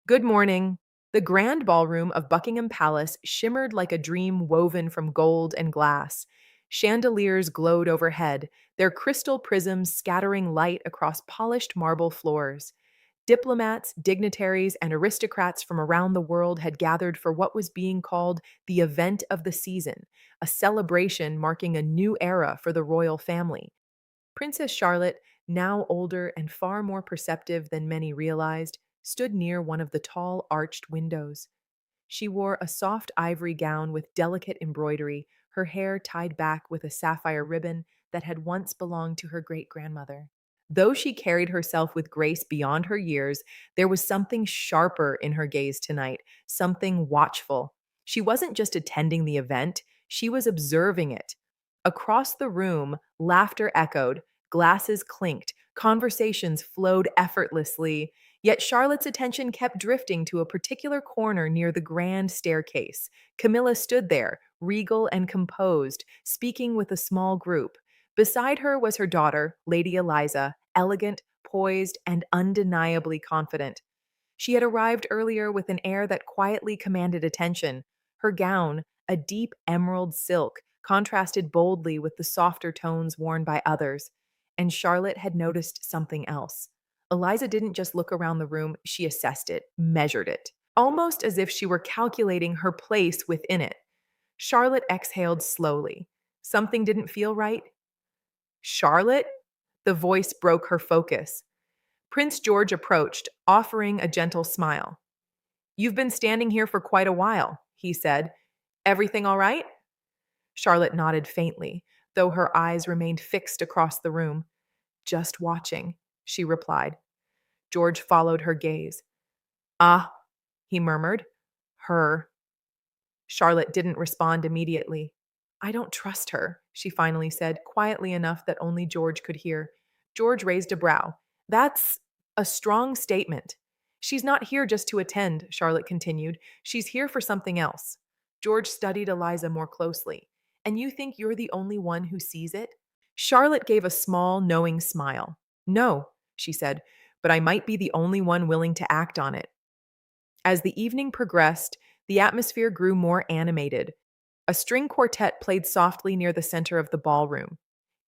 Good morning. The grand ballroom of Buckingham Palace shimmered like a dream woven from gold and glass. Chandeliers glowed overhead, their crystal prisms scattering light across polished marble floors. Diplomats, dignitaries, and aristocrats from around the world had gathered for what was being called the event of the season, a celebration marking a new era for the royal family. Princess Charlotte, now older and far more perceptive than many realized, stood near one of the tall arched windows. She wore a soft ivory gown with delicate embroidery, her hair tied back with a sapphire ribbon that had once belonged to her great grandmother. Though she carried herself with grace beyond her years, there was something sharper in her gaze tonight, something watchful. She wasn't just attending the event, she was observing it. Across the room, laughter echoed, glasses clinked, conversations flowed effortlessly. Yet Charlotte's attention kept drifting to a particular corner near the grand staircase. Camilla stood there, regal and composed, speaking with a small group. Beside her was her daughter, Lady Eliza, elegant, poised, and undeniably confident. She had arrived earlier with an air that quietly commanded attention. Her gown, a deep emerald silk, contrasted boldly with the softer tones worn by others. And Charlotte had noticed something else. Eliza didn't just look around the room, she assessed it, measured it, almost as if she were calculating her place within it. Charlotte exhaled slowly. Something didn't feel right. Charlotte? The voice broke her focus. Prince George approached, offering a gentle smile. You've been standing here for quite a while, he said. Everything all right? Charlotte nodded faintly, though her eyes remained fixed across the room. Just watching, she replied. George followed her gaze. Ah, he murmured. Her. Charlotte didn't respond immediately. I don't trust her, she finally said, quietly enough that only George could hear. George raised a brow. That's a strong statement. She's not here just to attend, Charlotte continued. She's here for something else. George studied Eliza more closely. And you think you're the only one who sees it? Charlotte gave a small, knowing smile. No, she said, but I might be the only one willing to act on it. As the evening progressed, the atmosphere grew more animated. A string quartet played softly near the center of the ballroom.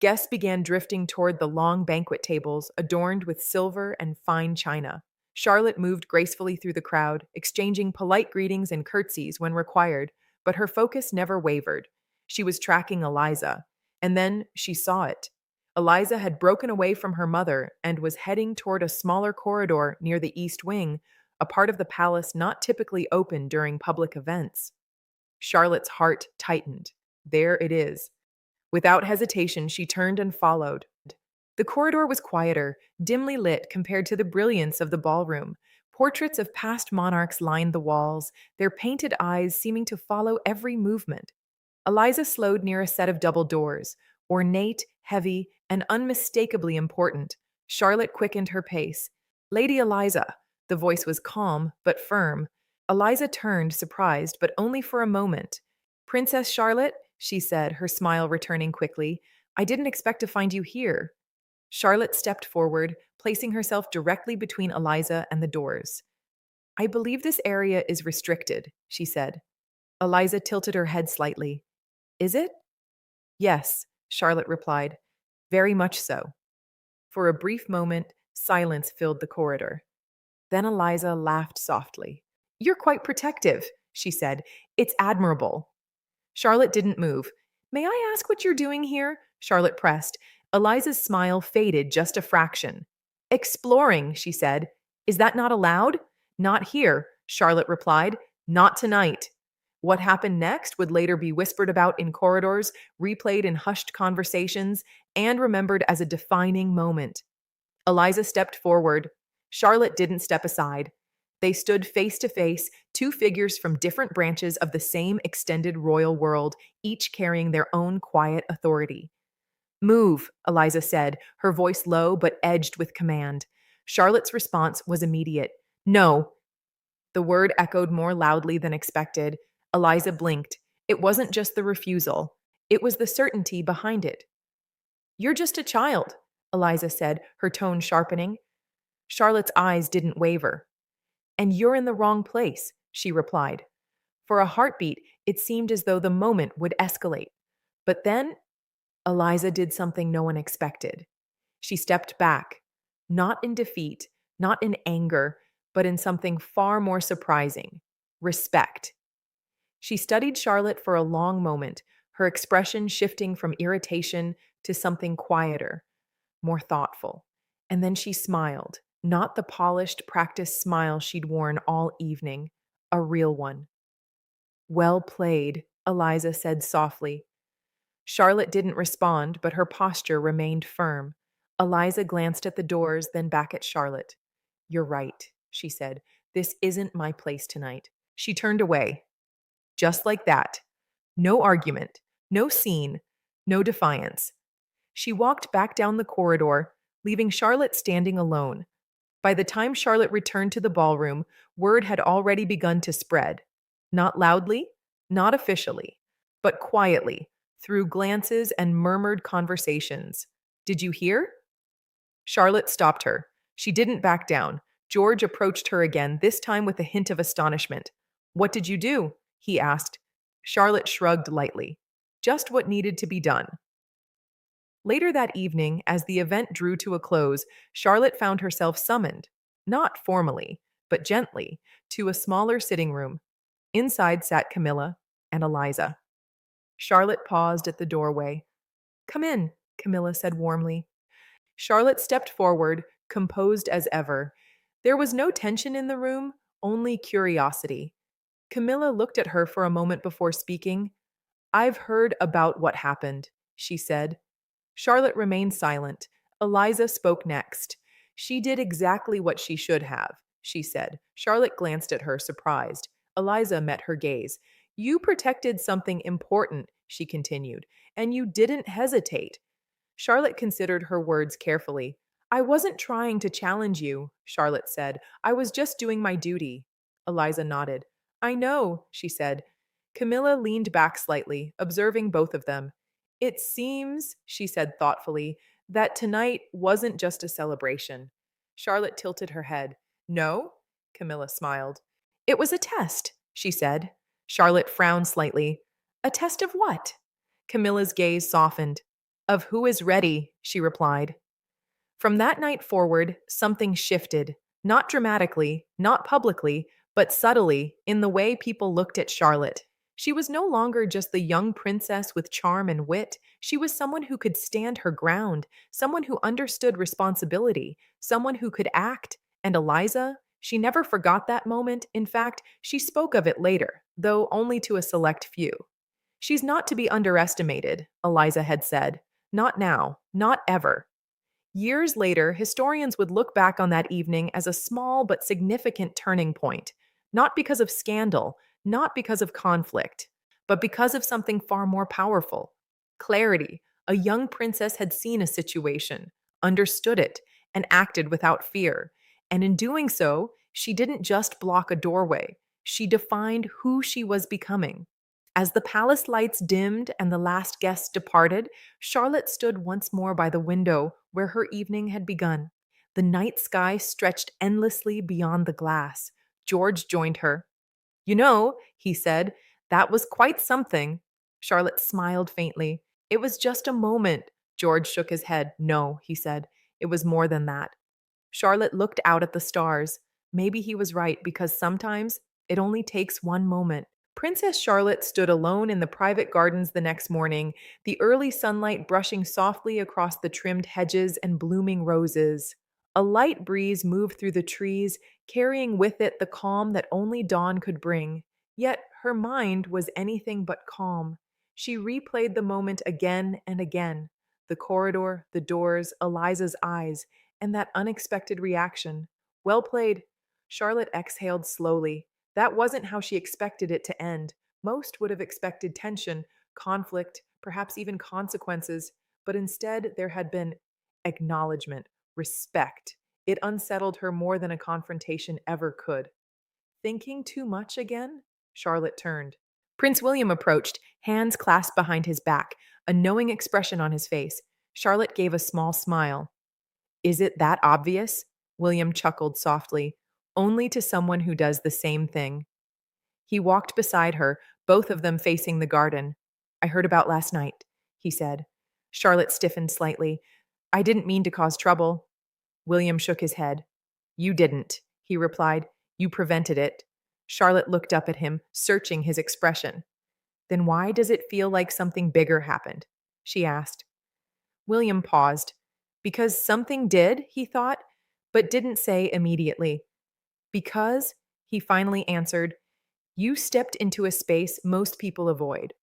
Guests began drifting toward the long banquet tables adorned with silver and fine china. Charlotte moved gracefully through the crowd, exchanging polite greetings and curtsies when required, but her focus never wavered. She was tracking Eliza, and then she saw it. Eliza had broken away from her mother and was heading toward a smaller corridor near the east wing, a part of the palace not typically open during public events. Charlotte's heart tightened. There it is. Without hesitation, she turned and followed. The corridor was quieter, dimly lit compared to the brilliance of the ballroom. Portraits of past monarchs lined the walls, their painted eyes seeming to follow every movement. Eliza slowed near a set of double doors, ornate, heavy, and unmistakably important. Charlotte quickened her pace. Lady Eliza. The voice was calm but firm. Eliza turned, surprised, but only for a moment. Princess Charlotte, she said, her smile returning quickly, I didn't expect to find you here. Charlotte stepped forward, placing herself directly between Eliza and the doors. I believe this area is restricted, she said. Eliza tilted her head slightly. Is it? Yes, Charlotte replied. Very much so. For a brief moment, silence filled the corridor. Then Eliza laughed softly. You're quite protective, she said. It's admirable. Charlotte didn't move. May I ask what you're doing here? Charlotte pressed. Eliza's smile faded just a fraction. Exploring, she said. Is that not allowed? Not here, Charlotte replied. Not tonight. What happened next would later be whispered about in corridors, replayed in hushed conversations, and remembered as a defining moment. Eliza stepped forward. Charlotte didn't step aside. They stood face to face, two figures from different branches of the same extended royal world, each carrying their own quiet authority. Move, Eliza said, her voice low but edged with command. Charlotte's response was immediate. No. The word echoed more loudly than expected. Eliza blinked. It wasn't just the refusal. It was the certainty behind it. You're just a child, Eliza said, her tone sharpening. Charlotte's eyes didn't waver. And you're in the wrong place, she replied. For a heartbeat, it seemed as though the moment would escalate. But then, Eliza did something no one expected. She stepped back, not in defeat, not in anger, but in something far more surprising: respect. She studied Charlotte for a long moment, her expression shifting from irritation to something quieter, more thoughtful. And then she smiled, not the polished, practiced smile she'd worn all evening, a real one. Well played, Eliza said softly. Charlotte didn't respond, but her posture remained firm. Eliza glanced at the doors, then back at Charlotte. You're right, she said. This isn't my place tonight. She turned away. Just like that. No argument, no scene, no defiance. She walked back down the corridor, leaving Charlotte standing alone. By the time Charlotte returned to the ballroom, word had already begun to spread. Not loudly, not officially, but quietly, through glances and murmured conversations. Did you hear? Charlotte stopped her. She didn't back down. George approached her again, this time with a hint of astonishment. What did you do? He asked. Charlotte shrugged lightly. Just what needed to be done. Later that evening, as the event drew to a close, Charlotte found herself summoned, not formally, but gently, to a smaller sitting room. Inside sat Camilla and Eliza. Charlotte paused at the doorway. Come in, Camilla said warmly. Charlotte stepped forward, composed as ever. There was no tension in the room, only curiosity. Camilla looked at her for a moment before speaking. I've heard about what happened, she said. Charlotte remained silent. Eliza spoke next. She did exactly what she should have, she said. Charlotte glanced at her, surprised. Eliza met her gaze. You protected something important, she continued, and you didn't hesitate. Charlotte considered her words carefully. I wasn't trying to challenge you, Charlotte said. I was just doing my duty. Eliza nodded. I know, she said. Camilla leaned back slightly, observing both of them. It seems, she said thoughtfully, that tonight wasn't just a celebration. Charlotte tilted her head. No? Camilla smiled. It was a test, she said. Charlotte frowned slightly. A test of what? Camilla's gaze softened. Of who is ready, she replied. From that night forward, something shifted, not dramatically, not publicly, but subtly in the way people looked at Charlotte. She was no longer just the young princess with charm and wit. She was someone who could stand her ground, someone who understood responsibility, someone who could act. And Eliza, she never forgot that moment. In fact, she spoke of it later, though only to a select few. She's not to be underestimated, Eliza had said. Not now, not ever. Years later, historians would look back on that evening as a small but significant turning point, not because of scandal, not because of conflict, but because of something far more powerful. Clarity. A young princess had seen a situation, understood it, and acted without fear. And in doing so, she didn't just block a doorway, she defined who she was becoming. As the palace lights dimmed and the last guests departed, Charlotte stood once more by the window where her evening had begun. The night sky stretched endlessly beyond the glass. George joined her. You know, he said, that was quite something. Charlotte smiled faintly. It was just a moment. George shook his head. No, he said. It was more than that. Charlotte looked out at the stars. Maybe he was right, because sometimes it only takes one moment. Princess Charlotte stood alone in the private gardens the next morning, the early sunlight brushing softly across the trimmed hedges and blooming roses. A light breeze moved through the trees, carrying with it the calm that only dawn could bring. Yet her mind was anything but calm. She replayed the moment again and again: the corridor, the doors, Eliza's eyes, and that unexpected reaction. Well played. Charlotte exhaled slowly. That wasn't how she expected it to end. Most would have expected tension, conflict, perhaps even consequences, but instead there had been acknowledgement, respect. It unsettled her more than a confrontation ever could. Thinking too much again? Charlotte turned. Prince William approached, hands clasped behind his back, a knowing expression on his face. Charlotte gave a small smile. Is it that obvious? William chuckled softly. only to someone who does the same thing. He walked beside her, both of them facing the garden. I heard about last night, he said. Charlotte stiffened slightly. I didn't mean to cause trouble. William shook his head. You didn't, he replied. You prevented it. Charlotte looked up at him, searching his expression. Then why does it feel like something bigger happened? She asked. William paused. Because something did, he thought, but didn't say immediately. Because, he finally answered, you stepped into a space most people avoid.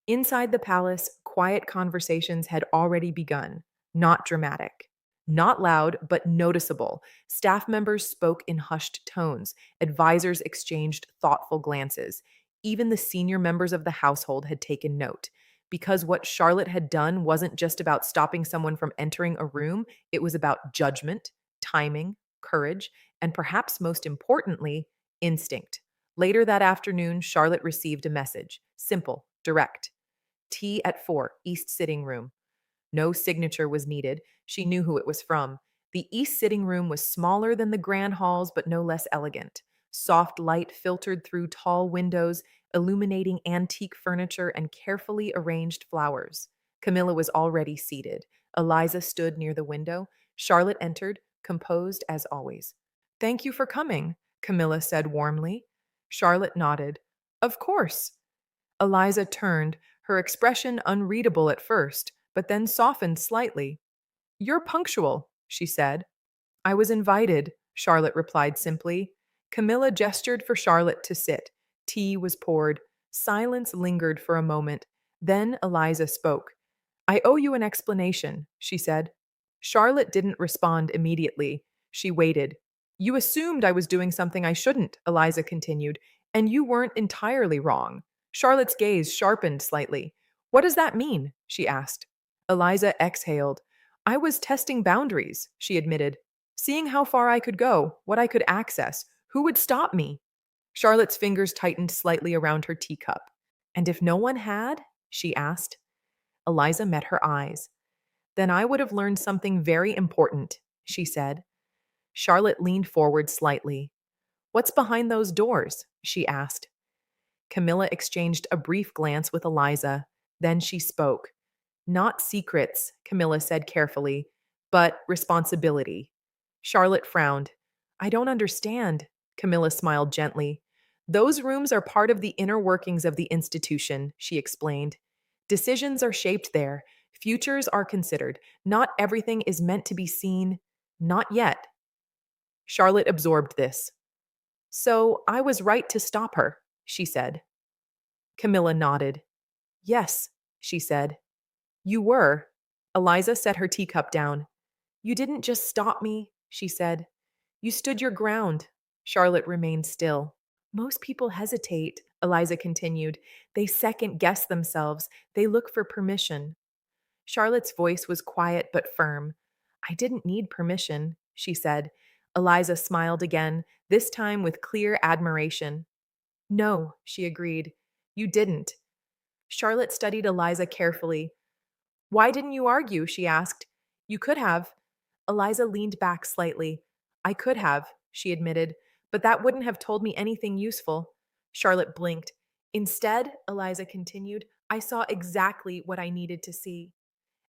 Inside the palace, quiet conversations had already begun, not dramatic. Not loud, but noticeable. Staff members spoke in hushed tones. Advisors exchanged thoughtful glances. Even the senior members of the household had taken note. Because what Charlotte had done wasn't just about stopping someone from entering a room, it was about judgment, timing, courage, and perhaps most importantly, instinct. Later that afternoon, Charlotte received a message. Simple, direct. Tea at 4, East Sitting Room. No signature was needed. She knew who it was from. The East Sitting Room was smaller than the grand halls, but no less elegant. Soft light filtered through tall windows, illuminating antique furniture and carefully arranged flowers. Camilla was already seated. Eliza stood near the window. Charlotte entered, composed as always. Thank you for coming, Camilla said warmly. Charlotte nodded. Of course. Eliza turned, her expression unreadable at first, but then softened slightly. You're punctual, she said. I was invited, Charlotte replied simply. Camilla gestured for Charlotte to sit. Tea was poured. Silence lingered for a moment. Then Eliza spoke. I owe you an explanation, she said. Charlotte didn't respond immediately. She waited. You assumed I was doing something I shouldn't, Eliza continued, and you weren't entirely wrong. Charlotte's gaze sharpened slightly. What does that mean? She asked. Eliza exhaled. I was testing boundaries, she admitted, seeing how far I could go, what I could access, who would stop me. Charlotte's fingers tightened slightly around her teacup. And if no one had? She asked. Eliza met her eyes. Then I would have learned something very important, she said. Charlotte leaned forward slightly. What's behind those doors? She asked. Camilla exchanged a brief glance with Eliza. Then she spoke. Not secrets, Camilla said carefully, but responsibility. Charlotte frowned. I don't understand, Camilla smiled gently. Those rooms are part of the inner workings of the institution, she explained. Decisions are shaped there. Futures are considered. Not everything is meant to be seen. Not yet. Charlotte absorbed this. So I was right to stop her, she said. Camilla nodded. Yes, she said. You were. Eliza set her teacup down. You didn't just stop me, she said. You stood your ground. Charlotte remained still. Most people hesitate, Eliza continued. They second guess themselves. They look for permission. Charlotte's voice was quiet but firm. I didn't need permission, she said. Eliza smiled again, this time with clear admiration. No, she agreed. You didn't. Charlotte studied Eliza carefully. Why didn't you argue? She asked. You could have. Eliza leaned back slightly. I could have, she admitted, but that wouldn't have told me anything useful. Charlotte blinked. Instead, Eliza continued, I saw exactly what I needed to see.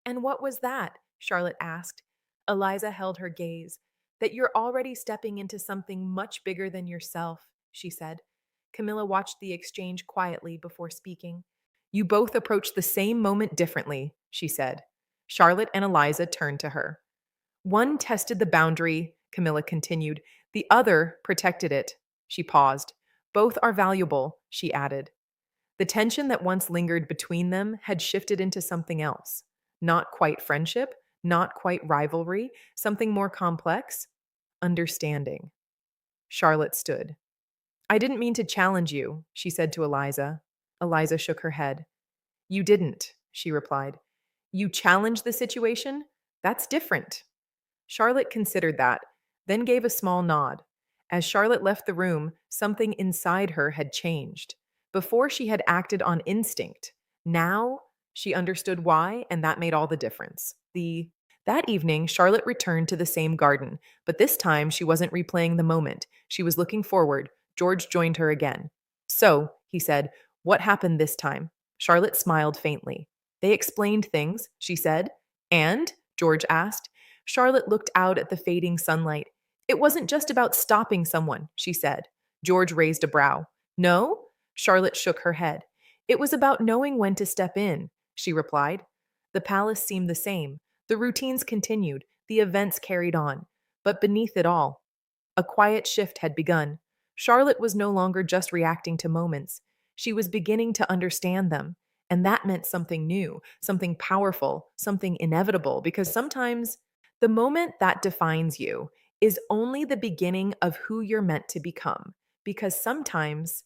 And what was that? Charlotte asked. Eliza held her gaze. That you're already stepping into something much bigger than yourself, she said. Camilla watched the exchange quietly before speaking. You both approached the same moment differently, she said. Charlotte and Eliza turned to her. One tested the boundary, Camilla continued. The other protected it. She paused. Both are valuable, she added. The tension that once lingered between them had shifted into something else. Not quite friendship, not quite rivalry, something more complex. Understanding. Charlotte stood. I didn't mean to challenge you, she said to Eliza. Eliza shook her head. You didn't, she replied. You challenged the situation? That's different. Charlotte considered that, then gave a small nod. As Charlotte left the room, something inside her had changed. Before she had acted on instinct. Now she understood why, and that made all the difference. That evening, Charlotte returned to the same garden, but this time she wasn't replaying the moment. She was looking forward. George joined her again. So, he said, what happened this time? Charlotte smiled faintly. They explained things, she said. And? George asked. Charlotte looked out at the fading sunlight. It wasn't just about stopping someone, she said. George raised a brow. No? Charlotte shook her head. It was about knowing when to step in, she replied. The palace seemed the same. The routines continued, the events carried on. But beneath it all, a quiet shift had begun. Charlotte was no longer just reacting to moments. She was beginning to understand them. And that meant something new, something powerful, something inevitable, because sometimes the moment that defines you is only the beginning of who you're meant to become. Because sometimes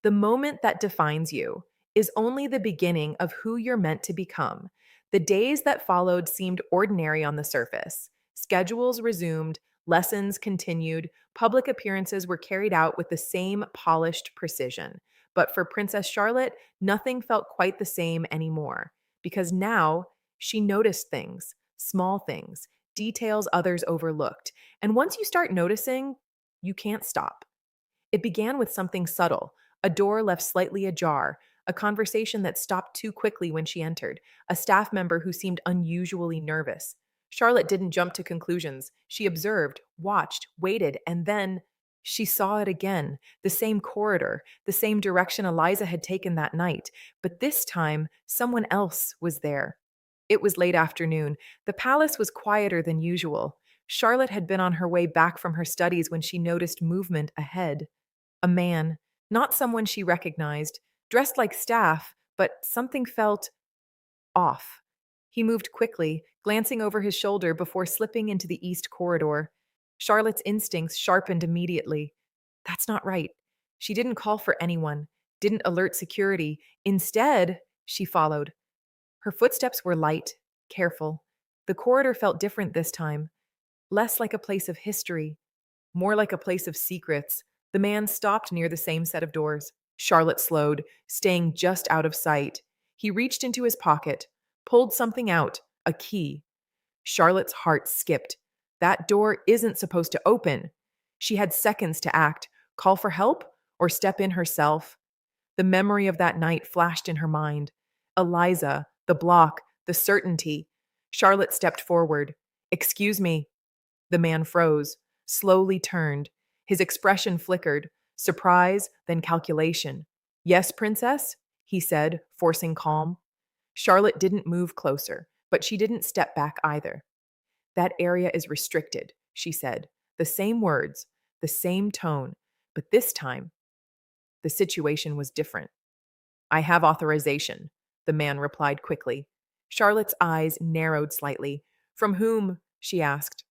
the moment that defines you is only the beginning of who you're meant to become. The days that followed seemed ordinary on the surface. Schedules resumed, lessons continued, public appearances were carried out with the same polished precision. But for Princess Charlotte, nothing felt quite the same anymore, because now she noticed things, small things, details others overlooked. And once you start noticing, you can't stop. It began with something subtle, a door left slightly ajar, a conversation that stopped too quickly when she entered, a staff member who seemed unusually nervous. Charlotte didn't jump to conclusions. She observed, watched, waited, and then she saw it again, the same corridor, the same direction Eliza had taken that night. But this time, someone else was there. It was late afternoon. The palace was quieter than usual. Charlotte had been on her way back from her studies when she noticed movement ahead. A man, not someone she recognized, dressed like staff, but something felt off. He moved quickly, glancing over his shoulder before slipping into the east corridor. Charlotte's instincts sharpened immediately. That's not right. She didn't call for anyone, didn't alert security. Instead, she followed. Her footsteps were light, careful. The corridor felt different this time, less like a place of history, more like a place of secrets. The man stopped near the same set of doors. Charlotte slowed, staying just out of sight. He reached into his pocket, pulled something out, a key. Charlotte's heart skipped. That door isn't supposed to open. She had seconds to act, call for help, or step in herself. The memory of that night flashed in her mind. Eliza, the block, the certainty. Charlotte stepped forward. Excuse me. The man froze, slowly turned. His expression flickered, surprise, then calculation. Yes, princess? He said, forcing calm. Charlotte didn't move closer, but she didn't step back either. That area is restricted, she said. The same words, the same tone, but this time, the situation was different. I have authorization, the man replied quickly. Charlotte's eyes narrowed slightly. From whom? She asked.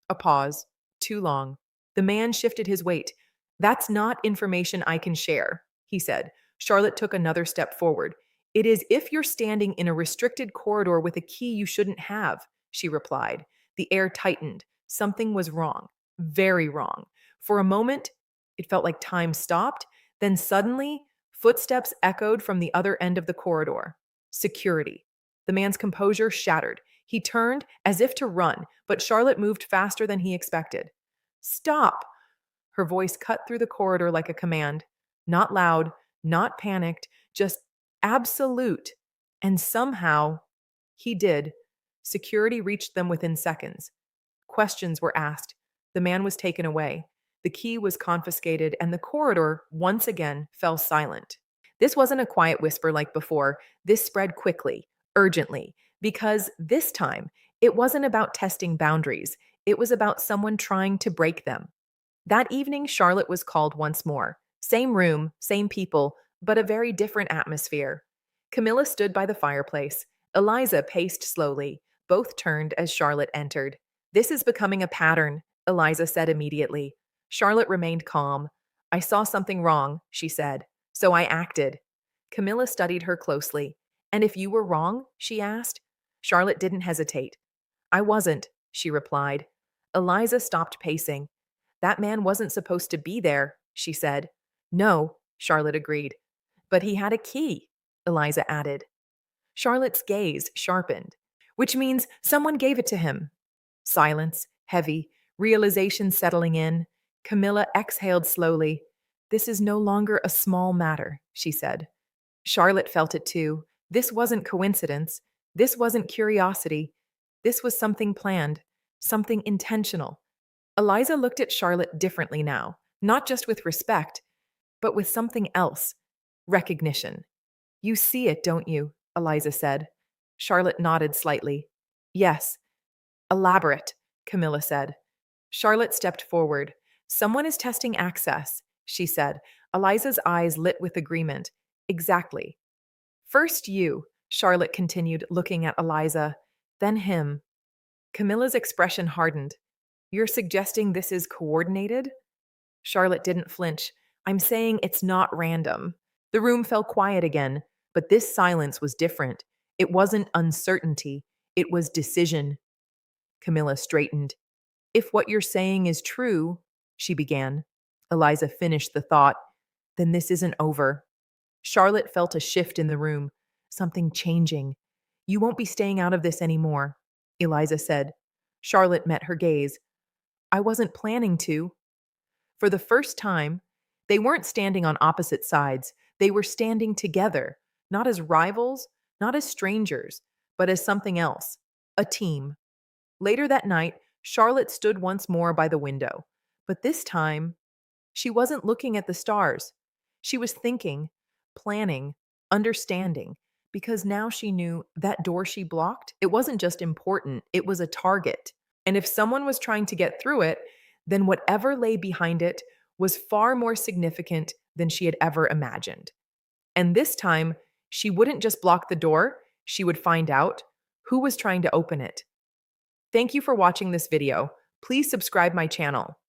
A pause. Too long. The man shifted his weight. That's not information I can share, he said. Charlotte took another step forward. It is if you're standing in a restricted corridor with a key you shouldn't have, she replied. The air tightened. Something was wrong. Very wrong. For a moment, it felt like time stopped. Then suddenly, footsteps echoed from the other end of the corridor. Security. The man's composure shattered. He turned as if to run, but Charlotte moved faster than he expected. Stop! Her voice cut through the corridor like a command. Not loud, not panicked, just absolute. And somehow, he did. Security reached them within seconds. Questions were asked. The man was taken away. The key was confiscated, and the corridor, once again, fell silent. This wasn't a quiet whisper like before. This spread quickly, urgently, because this time, it wasn't about testing boundaries. It was about someone trying to break them. That evening, Charlotte was called once more. Same room, same people, but a very different atmosphere. Camilla stood by the fireplace. Eliza paced slowly. Both turned as Charlotte entered. This is becoming a pattern, Eliza said immediately. Charlotte remained calm. I saw something wrong, she said, so I acted. Camilla studied her closely. And if you were wrong? She asked. Charlotte didn't hesitate. I wasn't, she replied. Eliza stopped pacing. That man wasn't supposed to be there, she said. No, Charlotte agreed. But he had a key, Eliza added. Charlotte's gaze sharpened. which means someone gave it to him. Silence, heavy, realization settling in. Camilla exhaled slowly. This is no longer a small matter, she said. Charlotte felt it too. This wasn't coincidence. This wasn't curiosity. This was something planned, something intentional. Eliza looked at Charlotte differently now, not just with respect, but with something else recognition. You see it, don't you? Eliza said. Charlotte nodded slightly. Yes. Elaborate, Camilla said. Charlotte stepped forward. Someone is testing access, she said. Eliza's eyes lit with agreement. Exactly. First you, Charlotte continued, looking at Eliza, then him. Camilla's expression hardened. You're suggesting this is coordinated? Charlotte didn't flinch. I'm saying it's not random. The room fell quiet again, but this silence was different. It wasn't uncertainty, it was decision. Camilla straightened. If what you're saying is true, she began. Eliza finished the thought. Then this isn't over. Charlotte felt a shift in the room, something changing. You won't be staying out of this anymore, Eliza said. Charlotte met her gaze. I wasn't planning to. For the first time, they weren't standing on opposite sides. They were standing together, not as rivals, not as strangers, but as something else, a team. Later that night, Charlotte stood once more by the window, but this time, she wasn't looking at the stars. She was thinking, planning, understanding, because now she knew that door she blocked, it wasn't just important, it was a target. And if someone was trying to get through it, then whatever lay behind it was far more significant than she had ever imagined. And this time, she wouldn't just block the door, she would find out who was trying to open it. Thank you for watching this video. Please subscribe my channel.